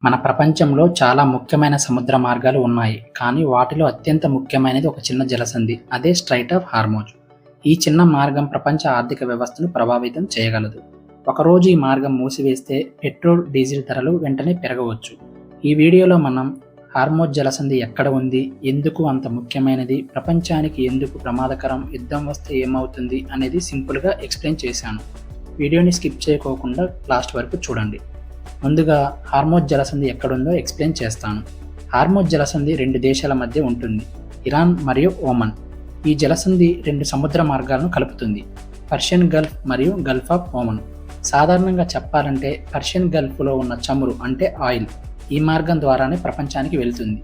మన ప్రపంచంలో చాలా ముఖ్యమైన సముద్ర మార్గాలు ఉన్నాయి. కానీ వాటిలో అత్యంత ముఖ్యమైనది ఒక చిన్న జలసంధి. అదే స్ట్రైట్ ఆఫ్ హార్మోజ్. ఈ చిన్న మార్గం ప్రపంచ ఆర్థిక వ్యవస్థను ప్రభావితం చేయగలదు. ఒకరోజు ఈ మార్గం మూసివేస్తే పెట్రోల్, డీజిల్ ధరలు వెంటనే పెరగవచ్చు. ఈ వీడియోలో మనం హార్మోజ్ జలసంధి ఎక్కడ ఉంది, ఎందుకు అంత ముఖ్యమైనది, ప్రపంచానికి ఎందుకు ప్రమాదకరం, యుద్ధం వస్తే ఏమవుతుంది అనేది సింపుల్గా ఎక్స్ప్లెయిన్ చేశాను. వీడియోని స్కిప్ చేయకోకుండా లాస్ట్ వరకు చూడండి. ముందుగా హార్మోజ్ జలసంధి ఎక్కడుందో ఎక్స్ప్లెయిన్ చేస్తాను. హార్మోజ్ జలసంధి 2 దేశాల మధ్య ఉంటుంది, ఇరాన్ మరియు ఓమన్. ఈ జలసంధి 2 సముద్ర మార్గాలను కలుపుతుంది, పర్షియన్ గల్ఫ్ మరియు గల్ఫ్ ఆఫ్ ఓమన్. సాధారణంగా చెప్పాలంటే పర్షియన్ గల్ఫ్లో ఉన్న చమురు అంటే ఆయిల్ ఈ మార్గం ద్వారానే ప్రపంచానికి వెళ్తుంది.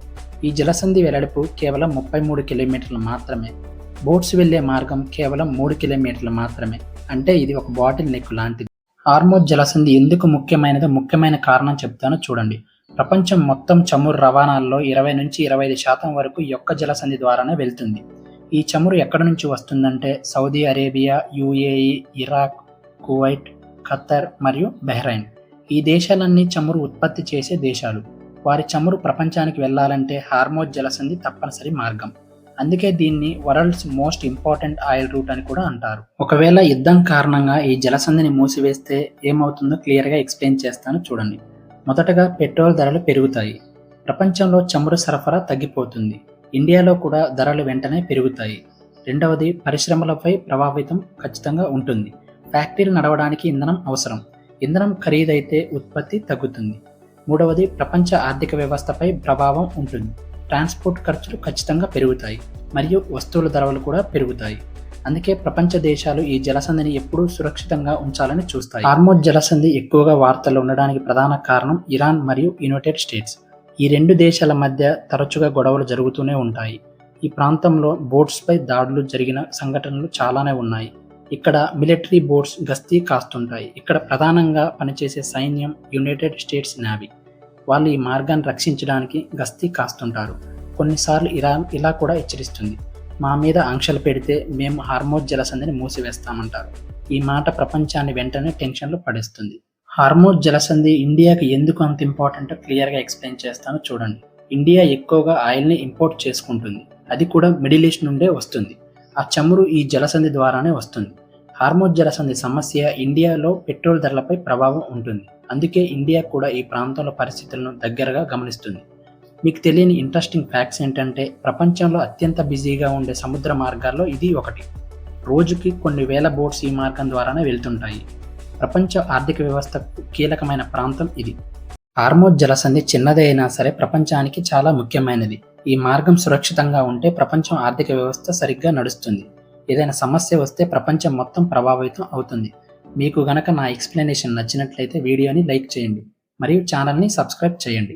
ఈ జలసంధి వెడల్పు కేవలం 33 కిలోమీటర్లు మాత్రమే. బోట్స్ వెళ్లే మార్గం కేవలం 3 కిలోమీటర్లు మాత్రమే. అంటే ఇది ఒక బాటిల్ నెక్ లాంటిది. హార్మోజ్ జలసంధి ఎందుకు ముఖ్యమైన కారణం చెప్తాను చూడండి. ప్రపంచం మొత్తం చమురు రవాణాల్లో 20-25% వరకు ఈ ఒక్క జలసంధి ద్వారానే వెళ్తుంది. ఈ చమురు ఎక్కడి నుంచి వస్తుందంటే Saudi Arabia, UAE, Iraq, Kuwait, Khattar మరియు బహ్రెయిన్. ఈ దేశాలన్నీ చమురు ఉత్పత్తి చేసే దేశాలు. వారి చమురు ప్రపంచానికి వెళ్లాలంటే హార్మోజ్ జలసంధి తప్పనిసరి మార్గం. అందుకే దీన్ని world's most important oil route అని కూడా అంటారు. ఒకవేళ యుద్ధం కారణంగా ఈ జలసంధిని మూసివేస్తే ఏమవుతుందో క్లియర్గా ఎక్స్ప్లెయిన్ చేస్తాను చూడండి. మొదటగా పెట్రోల్ ధరలు పెరుగుతాయి. ప్రపంచంలో చమురు సరఫరా తగ్గిపోతుంది. ఇండియాలో కూడా ధరలు వెంటనే పెరుగుతాయి. రెండవది, పరిశ్రమలపై ప్రభావితం ఖచ్చితంగా ఉంటుంది. ఫ్యాక్టరీలు నడవడానికి ఇంధనం అవసరం. ఇంధనం ఖరీదైతే ఉత్పత్తి తగ్గుతుంది. మూడవది, ప్రపంచ ఆర్థిక వ్యవస్థపై ప్రభావం ఉంటుంది. ట్రాన్స్పోర్ట్ ఖర్చులు ఖచ్చితంగా పెరుగుతాయి మరియు వస్తువుల ధరలు కూడా పెరుగుతాయి. అందుకే ప్రపంచ దేశాలు ఈ జలసంధిని ఎప్పుడూ సురక్షితంగా ఉంచాలని చూస్తాయి. హార్మోజ్ జలసంధి ఎక్కువగా వార్తల్లో ఉండడానికి ప్రధాన కారణం ఇరాన్ మరియు యునైటెడ్ స్టేట్స్. ఈ 2 దేశాల మధ్య తరచుగా గొడవలు జరుగుతూనే ఉంటాయి. ఈ ప్రాంతంలో బోట్స్పై దాడులు జరిగిన సంఘటనలు చాలానే ఉన్నాయి. ఇక్కడ మిలిటరీ బోట్స్ గస్తీ కాస్తుంటాయి. ఇక్కడ ప్రధానంగా పనిచేసే సైన్యం యునైటెడ్ స్టేట్స్ నేవీ. వాళ్ళు ఈ మార్గాన్ని రక్షించడానికి గస్తీ కాస్తుంటారు. కొన్నిసార్లు ఇరాన్ ఇలా కూడా హెచ్చరిస్తుంది, మా మీద ఆంక్షలు పెడితే మేము హార్మోజ్ జలసంధిని మూసివేస్తామంటారు. ఈ మాట ప్రపంచాన్ని వెంటనే టెన్షన్లో పడేస్తుంది. హార్మోజ్ జలసంధి ఇండియాకి ఎందుకు అంత ఇంపార్టెంటో క్లియర్గా ఎక్స్ప్లెయిన్ చేస్తాను చూడండి. ఇండియా ఎక్కువగా ఆయిల్ని ఇంపోర్ట్ చేసుకుంటుంది. అది కూడా మిడిల్ ఈస్ట్ నుండే వస్తుంది. ఆ చమురు ఈ జలసంధి ద్వారానే వస్తుంది. హార్మోజ్ జలసంధి సమస్య ఇండియాలో పెట్రోల్ ధరలపై ప్రభావం ఉంటుంది. అందుకే ఇండియా కూడా ఈ ప్రాంతంలో పరిస్థితులను దగ్గరగా గమనిస్తుంది. మీకు తెలియని ఇంట్రెస్టింగ్ ఫ్యాక్ట్స్ ఏంటంటే ప్రపంచంలో అత్యంత బిజీగా ఉండే సముద్ర మార్గాల్లో ఇది ఒకటి. రోజుకి కొన్ని వేల బోట్స్ ఈ మార్గం ద్వారానే వెళ్తుంటాయి. ప్రపంచ ఆర్థిక వ్యవస్థకు కీలకమైన ప్రాంతం ఇది. హార్మోజ్ జలసంధి చిన్నదే అయినా సరే ప్రపంచానికి చాలా ముఖ్యమైనది. ఈ మార్గం సురక్షితంగా ఉంటే ప్రపంచం ఆర్థిక వ్యవస్థ సరిగ్గా నడుస్తుంది. ఏదైనా సమస్య వస్తే ప్రపంచం మొత్తం ప్రభావితం అవుతుంది. మీకు గనక నా ఎక్స్ప్లెనేషన్ నచ్చినట్లయితే వీడియోని లైక్ చేయండి మరియు ఛానల్ని సబ్స్క్రైబ్ చేయండి.